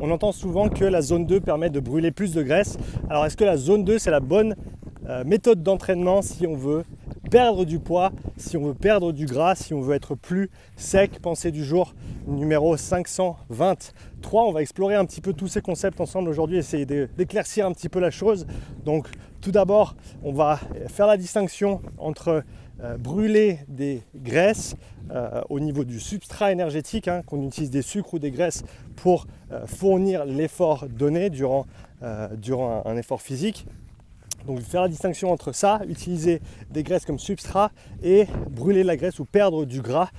On entend souvent que la zone 2 permet de brûler plus de graisse. Alors est-ce que la zone 2 c'est la bonne méthode d'entraînement si on veut perdre du poids, si on veut perdre du gras, si on veut être plus sec? Pensée du jour numéro 523. On va explorer un petit peu tous ces concepts ensemble aujourd'hui, essayer d'éclaircir un petit peu la chose. Donc tout d'abord, on va faire la distinction entre brûler des graisses au niveau du substrat énergétique, qu'on utilise des sucres ou des graisses pour fournir l'effort donné durant un effort physique. Donc faire la distinction entre ça, utiliser des graisses comme substrat, et brûler la graisse ou perdre du gras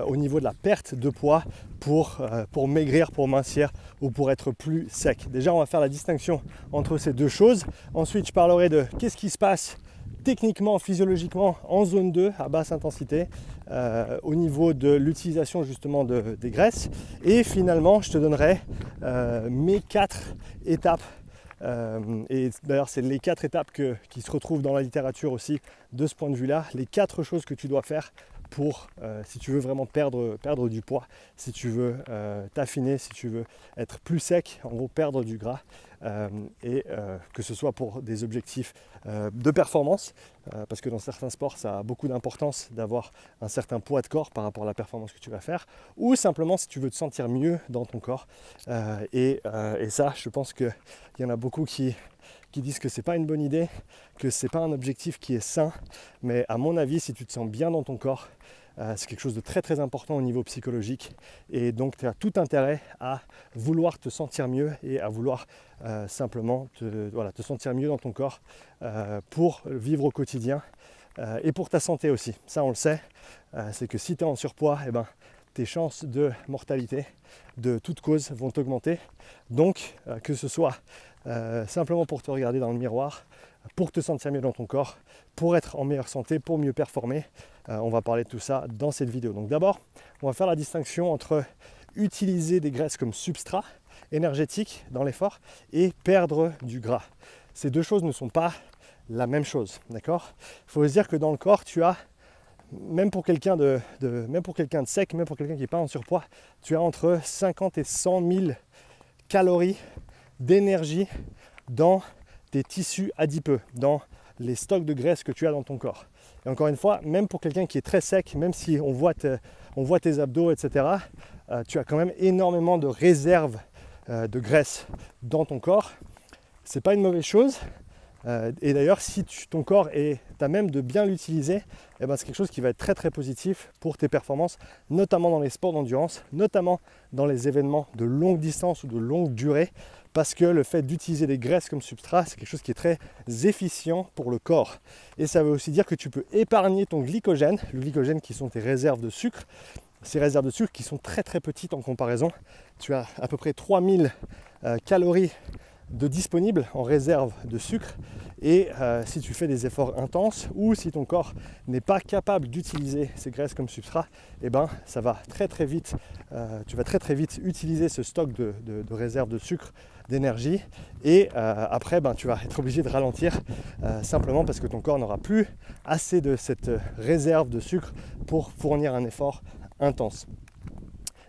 au niveau de la perte de poids pour maigrir, pour mincir ou pour être plus sec. Déjà on va faire la distinction entre ces deux choses. Ensuite je parlerai de qu'est-ce qui se passe techniquement, physiologiquement en zone 2 à basse intensité au niveau de l'utilisation justement des graisses. Et finalement je te donnerai mes 4 étapes. Et d'ailleurs c'est les 4 étapes qui se retrouvent dans la littérature aussi de ce point de vue là, les 4 choses que tu dois faire pour si tu veux vraiment perdre du poids, si tu veux t'affiner, si tu veux être plus sec, en gros perdre du gras, et que ce soit pour des objectifs de performance, parce que dans certains sports ça a beaucoup d'importance d'avoir un certain poids de corps par rapport à la performance que tu vas faire, ou simplement si tu veux te sentir mieux dans ton corps, et ça je pense qu'il y en a beaucoup qui disent que c'est pas une bonne idée, que c'est pas un objectif qui est sain, mais à mon avis si tu te sens bien dans ton corps, c'est quelque chose de très très important au niveau psychologique, et donc tu as tout intérêt à vouloir te sentir mieux et à vouloir simplement te sentir mieux dans ton corps pour vivre au quotidien et pour ta santé aussi. Ça on le sait, c'est que si tu es en surpoids, tes chances de mortalité de toute cause vont augmenter. Donc que ce soit simplement pour te regarder dans le miroir, pour te sentir mieux dans ton corps, pour être en meilleure santé, pour mieux performer, on va parler de tout ça dans cette vidéo. Donc d'abord, on va faire la distinction entre utiliser des graisses comme substrat énergétique dans l'effort et perdre du gras. Ces deux choses ne sont pas la même chose, d'accord? Il faut se dire que dans le corps, tu as, même pour quelqu'un de sec, même pour quelqu'un qui n'est pas en surpoids, tu as entre 50 et 100 000 calories d'énergie dans tes tissus adipeux, dans les stocks de graisse que tu as dans ton corps. Et encore une fois, même pour quelqu'un qui est très sec, même si on voit tes abdos, etc., tu as quand même énormément de réserves de graisse dans ton corps. C'est pas une mauvaise chose. Et d'ailleurs, si ton corps est à même de bien l'utiliser, c'est quelque chose qui va être très très positif pour tes performances, notamment dans les sports d'endurance, notamment dans les événements de longue distance ou de longue durée, parce que le fait d'utiliser des graisses comme substrat, c'est quelque chose qui est très efficient pour le corps. Et ça veut aussi dire que tu peux épargner ton glycogène, le glycogène qui sont tes réserves de sucre, ces réserves de sucre qui sont très très petites en comparaison. Tu as à peu près 3000 calories de disponibles en réserve de sucre, et si tu fais des efforts intenses ou si ton corps n'est pas capable d'utiliser ces graisses comme substrat, ça va très très vite, tu vas très très vite utiliser ce stock de réserve de sucre, d'énergie, et après tu vas être obligé de ralentir simplement parce que ton corps n'aura plus assez de cette réserve de sucre pour fournir un effort intense.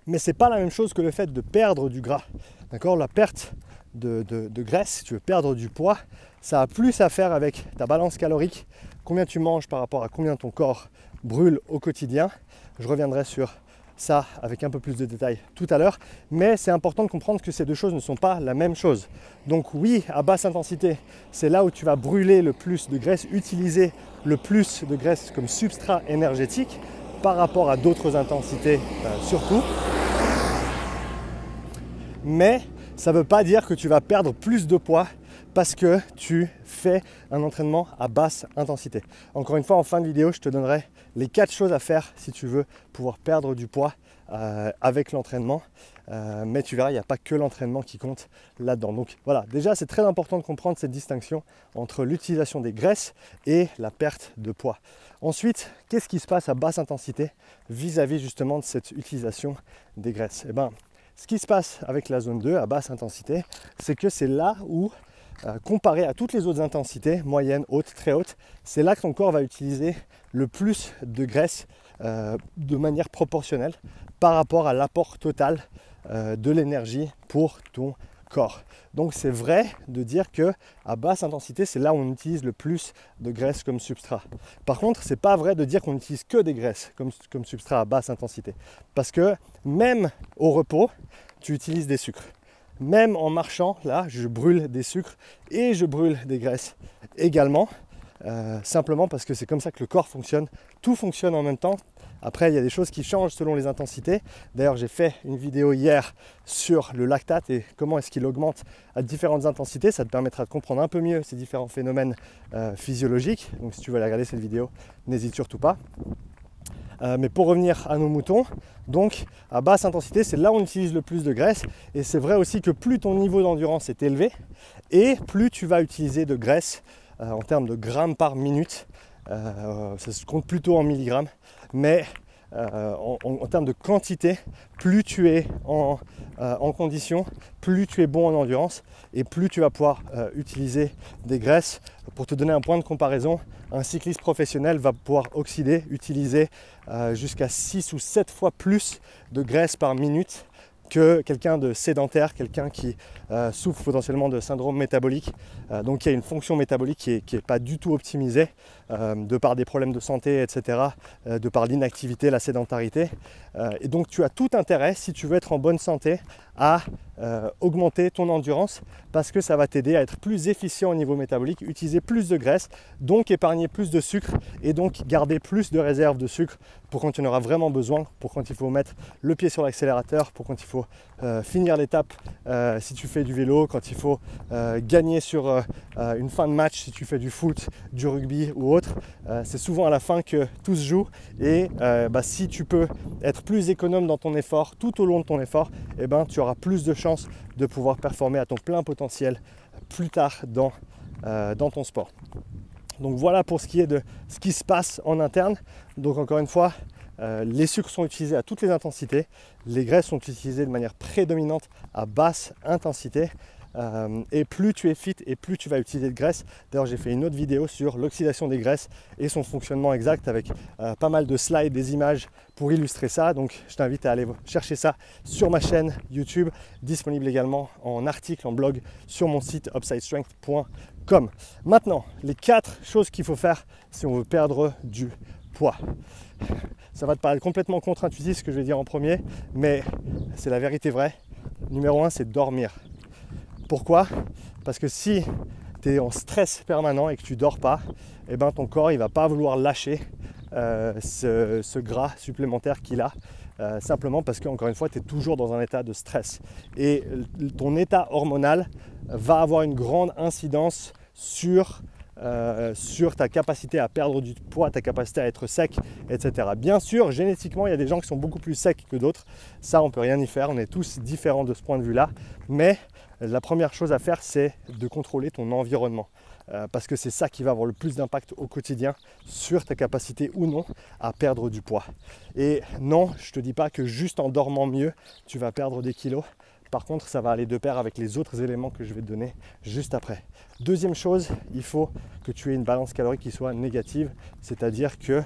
Mais c'est pas la même chose que le fait de perdre du gras, d'accord? La perte de graisse, si tu veux perdre du poids, ça a plus à faire avec ta balance calorique, combien tu manges par rapport à combien ton corps brûle au quotidien. Je reviendrai sur ça avec un peu plus de détails tout à l'heure, mais c'est important de comprendre que ces deux choses ne sont pas la même chose. Donc oui, à basse intensité, c'est là où tu vas brûler le plus de graisse, utiliser le plus de graisse comme substrat énergétique par rapport à d'autres intensités surtout. Mais ça ne veut pas dire que tu vas perdre plus de poids parce que tu fais un entraînement à basse intensité. Encore une fois, en fin de vidéo, je te donnerai les 4 choses à faire si tu veux pouvoir perdre du poids avec l'entraînement. Mais tu verras, il n'y a pas que l'entraînement qui compte là-dedans. Donc voilà, déjà c'est très important de comprendre cette distinction entre l'utilisation des graisses et la perte de poids. Ensuite, qu'est-ce qui se passe à basse intensité vis-à-vis justement de cette utilisation des graisses? Ce qui se passe avec la zone 2 à basse intensité, c'est que c'est là où, comparé à toutes les autres intensités, moyennes, hautes, très hautes, c'est là que ton corps va utiliser le plus de graisse de manière proportionnelle par rapport à l'apport total de l'énergie pour ton corps. Donc c'est vrai de dire que à basse intensité, c'est là où on utilise le plus de graisse comme substrat. Par contre, c'est pas vrai de dire qu'on n'utilise que des graisses comme substrat à basse intensité. Parce que même au repos, tu utilises des sucres. Même en marchant, là, je brûle des sucres et je brûle des graisses également. Simplement parce que c'est comme ça que le corps fonctionne. Tout fonctionne en même temps. Après, il y a des choses qui changent selon les intensités. D'ailleurs, j'ai fait une vidéo hier sur le lactate et comment est-ce qu'il augmente à différentes intensités. Ça te permettra de comprendre un peu mieux ces différents phénomènes physiologiques. Donc si tu veux aller regarder cette vidéo, n'hésite surtout pas. Mais pour revenir à nos moutons, donc à basse intensité, c'est là où on utilise le plus de graisse. Et c'est vrai aussi que plus ton niveau d'endurance est élevé et plus tu vas utiliser de graisse en termes de grammes par minute. Ça se compte plutôt en milligrammes, mais en termes de quantité, plus tu es en condition, plus tu es bon en endurance et plus tu vas pouvoir utiliser des graisses. Pour te donner un point de comparaison, un cycliste professionnel va pouvoir utiliser jusqu'à 6 ou 7 fois plus de graisse par minute que quelqu'un de sédentaire, quelqu'un qui souffre potentiellement de syndrome métabolique, donc qui a une fonction métabolique qui est pas du tout optimisée de par des problèmes de santé, etc., de par l'inactivité, la sédentarité. Et donc tu as tout intérêt, si tu veux être en bonne santé, à augmenter ton endurance parce que ça va t'aider à être plus efficient au niveau métabolique, utiliser plus de graisse, donc épargner plus de sucre et donc garder plus de réserves de sucre pour quand tu en auras vraiment besoin, pour quand il faut mettre le pied sur l'accélérateur, pour quand il faut finir l'étape si tu fais du vélo, quand il faut gagner sur une fin de match si tu fais du foot, du rugby ou autre. C'est souvent à la fin que tout se joue et si tu peux être plus économe dans ton effort tout au long de ton effort, tu auras plus de chances de pouvoir performer à ton plein potentiel plus tard dans ton sport. Donc voilà pour ce qui est de ce qui se passe en interne. Donc encore une fois, les sucres sont utilisés à toutes les intensités, les graisses sont utilisées de manière prédominante à basse intensité. Et plus tu es fit et plus tu vas utiliser de graisse. D'ailleurs, j'ai fait une autre vidéo sur l'oxydation des graisses et son fonctionnement exact avec pas mal de slides, des images pour illustrer ça. Donc je t'invite à aller chercher ça sur ma chaîne YouTube, disponible également en article, en blog sur mon site upsidestrength.com. Maintenant, les 4 choses qu'il faut faire si on veut perdre du poids. Ça va te paraître complètement contre-intuitif ce que je vais dire en premier, mais c'est la vérité vraie. Numéro 1, c'est dormir. Pourquoi? Parce que si tu es en stress permanent et que tu ne dors pas, ton corps il va pas vouloir lâcher ce gras supplémentaire qu'il a, simplement parce qu'encore une fois, tu es toujours dans un état de stress. Et ton état hormonal va avoir une grande incidence sur ta capacité à perdre du poids, ta capacité à être sec, etc. Bien sûr, génétiquement, il y a des gens qui sont beaucoup plus secs que d'autres. Ça, on ne peut rien y faire. On est tous différents de ce point de vue-là. Mais la première chose à faire, c'est de contrôler ton environnement. Parce que c'est ça qui va avoir le plus d'impact au quotidien sur ta capacité ou non à perdre du poids. Et non, je ne te dis pas que juste en dormant mieux, tu vas perdre des kilos. Par contre, ça va aller de pair avec les autres éléments que je vais te donner juste après. Deuxième chose, il faut que tu aies une balance calorique qui soit négative, c'est-à-dire que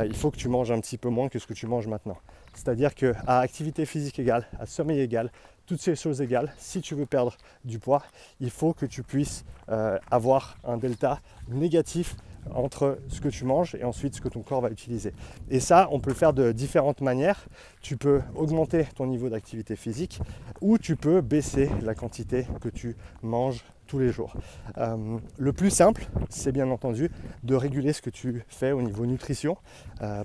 il faut que tu manges un petit peu moins que ce que tu manges maintenant. C'est-à-dire qu'à activité physique égale, à sommeil égal, toutes ces choses égales, si tu veux perdre du poids, il faut que tu puisses avoir un delta négatif entre ce que tu manges et ensuite ce que ton corps va utiliser. Et ça, on peut le faire de différentes manières. Tu peux augmenter ton niveau d'activité physique ou tu peux baisser la quantité que tu manges tous les jours. Le plus simple, c'est bien entendu de réguler ce que tu fais au niveau nutrition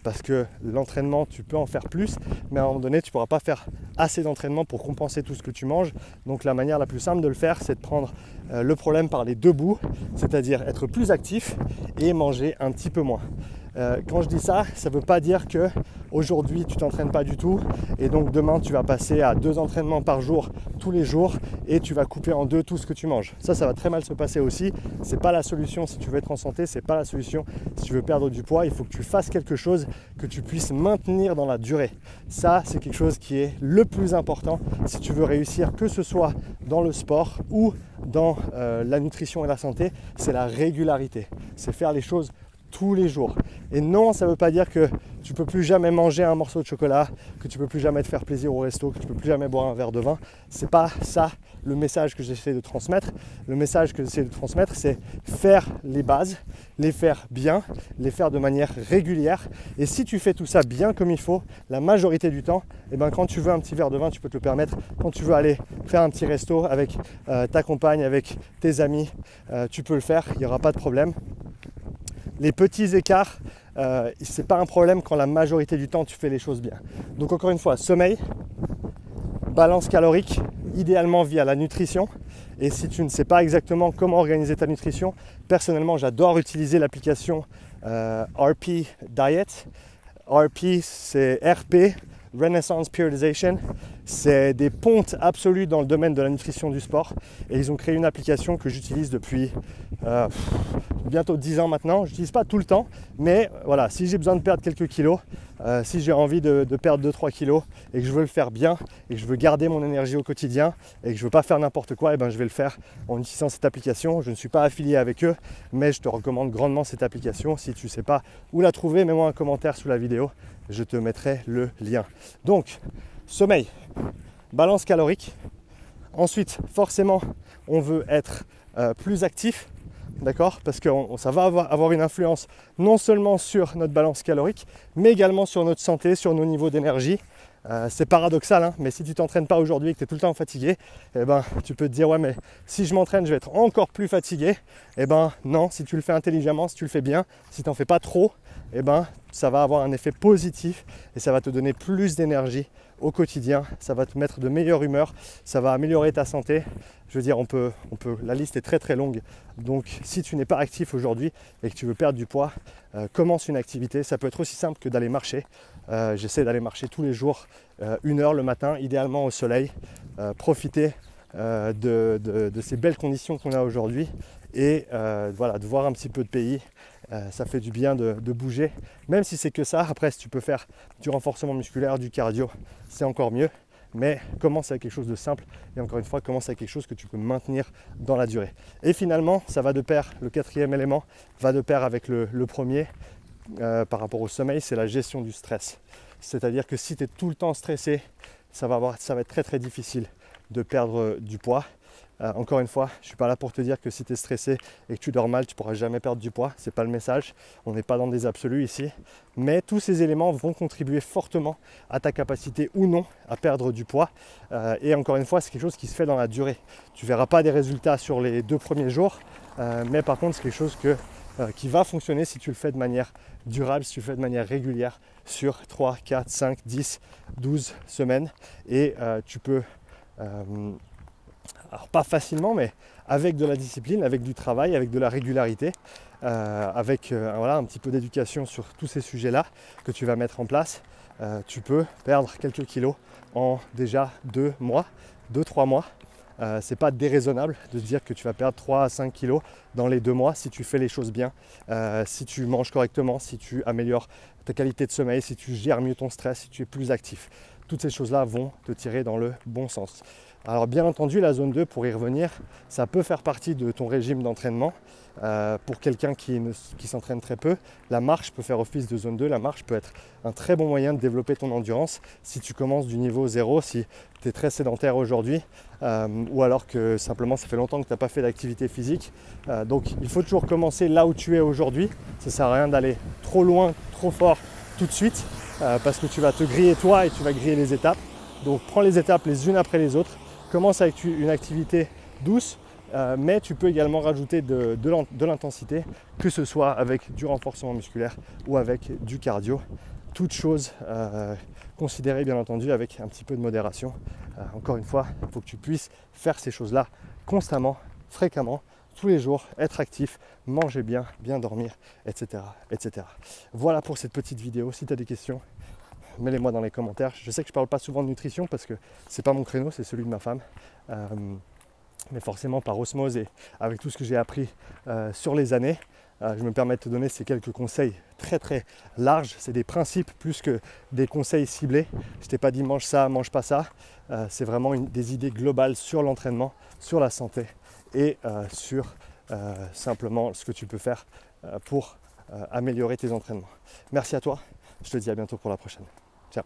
parce que l'entraînement, tu peux en faire plus, mais à un moment donné, tu ne pourras pas faire assez d'entraînement pour compenser tout ce que tu manges. Donc la manière la plus simple de le faire, c'est de prendre le problème par les deux bouts, c'est-à-dire être plus actif et manger un petit peu moins. Quand je dis ça, ça ne veut pas dire que aujourd'hui tu t'entraînes pas du tout et donc demain tu vas passer à 2 entraînements par jour tous les jours et tu vas couper en 2 tout ce que tu manges. Ça va très mal se passer aussi. C'est pas la solution si tu veux être en santé, c'est pas la solution si tu veux perdre du poids. Il faut que tu fasses quelque chose que tu puisses maintenir dans la durée. Ça, c'est quelque chose qui est le plus important si tu veux réussir, que ce soit dans le sport ou dans la nutrition et la santé. C'est la régularité. C'est faire les choses tous les jours. Et non, ça ne veut pas dire que tu peux plus jamais manger un morceau de chocolat, que tu peux plus jamais te faire plaisir au resto, que tu peux plus jamais boire un verre de vin. C'est pas ça le message que j'essaie de transmettre. Le message que j'essaie de transmettre, c'est faire les bases, les faire bien, les faire de manière régulière. Et si tu fais tout ça bien comme il faut, la majorité du temps, et ben quand tu veux un petit verre de vin, tu peux te le permettre. Quand tu veux aller faire un petit resto avec ta compagne, avec tes amis, tu peux le faire, il n'y aura pas de problème. Les petits écarts, c'est pas un problème quand la majorité du temps tu fais les choses bien. Donc encore une fois, sommeil, balance calorique, idéalement via la nutrition. Et si tu ne sais pas exactement comment organiser ta nutrition, personnellement j'adore utiliser l'application RP Diet. RP c'est RP, Renaissance Periodization. C'est des pontes absolues dans le domaine de la nutrition du sport. Et ils ont créé une application que j'utilise depuis bientôt 10 ans maintenant. Je n'utilise pas tout le temps, mais voilà, si j'ai besoin de perdre quelques kilos, si j'ai envie de perdre 2-3 kilos et que je veux le faire bien et que je veux garder mon énergie au quotidien et que je ne veux pas faire n'importe quoi, et ben je vais le faire en utilisant cette application. Je ne suis pas affilié avec eux, mais je te recommande grandement cette application. Si tu ne sais pas où la trouver, mets-moi un commentaire sous la vidéo, je te mettrai le lien. Donc, sommeil, balance calorique. Ensuite, forcément, on veut être plus actif. D'accord? Parce que ça va avoir une influence non seulement sur notre balance calorique, mais également sur notre santé, sur nos niveaux d'énergie. C'est paradoxal, hein, mais si tu t'entraînes pas aujourd'hui et que tu es tout le temps fatigué, eh ben, tu peux te dire ouais mais si je m'entraîne je vais être encore plus fatigué. Eh ben non, si tu le fais intelligemment, si tu le fais bien, si tu n'en fais pas trop, eh ben, ça va avoir un effet positif et ça va te donner plus d'énergie au quotidien, ça va te mettre de meilleure humeur, ça va améliorer ta santé. Je veux dire, la liste est très très longue. Donc si tu n'es pas actif aujourd'hui et que tu veux perdre du poids, commence une activité. Ça peut être aussi simple que d'aller marcher. J'essaie d'aller marcher tous les jours, 1 heure le matin, idéalement au soleil. Profiter de ces belles conditions qu'on a aujourd'hui et voilà, de voir un petit peu de pays. Ça fait du bien de bouger, même si c'est que ça. Après, si tu peux faire du renforcement musculaire, du cardio, c'est encore mieux. Mais commence avec quelque chose de simple et encore une fois, commence avec quelque chose que tu peux maintenir dans la durée. Et finalement, ça va de pair, le 4e élément va de pair avec le premier par rapport au sommeil, c'est la gestion du stress. C'est-à-dire que si tu es tout le temps stressé, ça va être très très difficile de perdre du poids. Encore une fois, je ne suis pas là pour te dire que si tu es stressé et que tu dors mal, tu ne pourras jamais perdre du poids. Ce n'est pas le message. On n'est pas dans des absolus ici. Mais tous ces éléments vont contribuer fortement à ta capacité ou non à perdre du poids. Et encore une fois, c'est quelque chose qui se fait dans la durée. Tu ne verras pas des résultats sur les 2 premiers jours. Mais par contre, c'est quelque chose qui va fonctionner si tu le fais de manière durable, si tu le fais de manière régulière sur 3, 4, 5, 10, 12 semaines. Et tu peux... alors pas facilement, mais avec de la discipline, avec du travail, avec de la régularité, avec voilà, un petit peu d'éducation sur tous ces sujets-là que tu vas mettre en place, tu peux perdre quelques kilos en déjà 2 mois, 2-3 mois. C'est pas déraisonnable de se dire que tu vas perdre 3 à 5 kilos dans les 2 mois si tu fais les choses bien, si tu manges correctement, si tu améliores ta qualité de sommeil, si tu gères mieux ton stress, si tu es plus actif. Toutes ces choses-là vont te tirer dans le bon sens. Alors bien entendu, la zone 2, pour y revenir, ça peut faire partie de ton régime d'entraînement. Pour quelqu'un qui s'entraîne très peu, la marche peut faire office de zone 2. La marche peut être un très bon moyen de développer ton endurance si tu commences du niveau 0, si tu es très sédentaire aujourd'hui ou alors que simplement ça fait longtemps que tu n'as pas fait d'activité physique. Donc il faut toujours commencer là où tu es aujourd'hui. Ça ne sert à rien d'aller trop loin, trop fort tout de suite parce que tu vas te griller toi et tu vas griller les étapes. Donc prends les étapes les unes après les autres. Commence avec une activité douce, mais tu peux également rajouter de l'intensité, que ce soit avec du renforcement musculaire ou avec du cardio. Toutes choses considérées bien entendu avec un petit peu de modération. Encore une fois, il faut que tu puisses faire ces choses-là constamment, fréquemment, tous les jours, être actif, manger bien, bien dormir, etc., etc. Voilà pour cette petite vidéo. Si tu as des questions, mets-les-moi dans les commentaires. Je sais que je ne parle pas souvent de nutrition parce que c'est pas mon créneau, c'est celui de ma femme. Mais forcément par osmose et avec tout ce que j'ai appris sur les années, je me permets de te donner ces quelques conseils très très larges. C'est des principes plus que des conseils ciblés. Je t'ai pas dit mange ça, mange pas ça. C'est vraiment des idées globales sur l'entraînement, sur la santé et sur simplement ce que tu peux faire pour améliorer tes entraînements. Merci à toi. Je te dis à bientôt pour la prochaine. Ciao.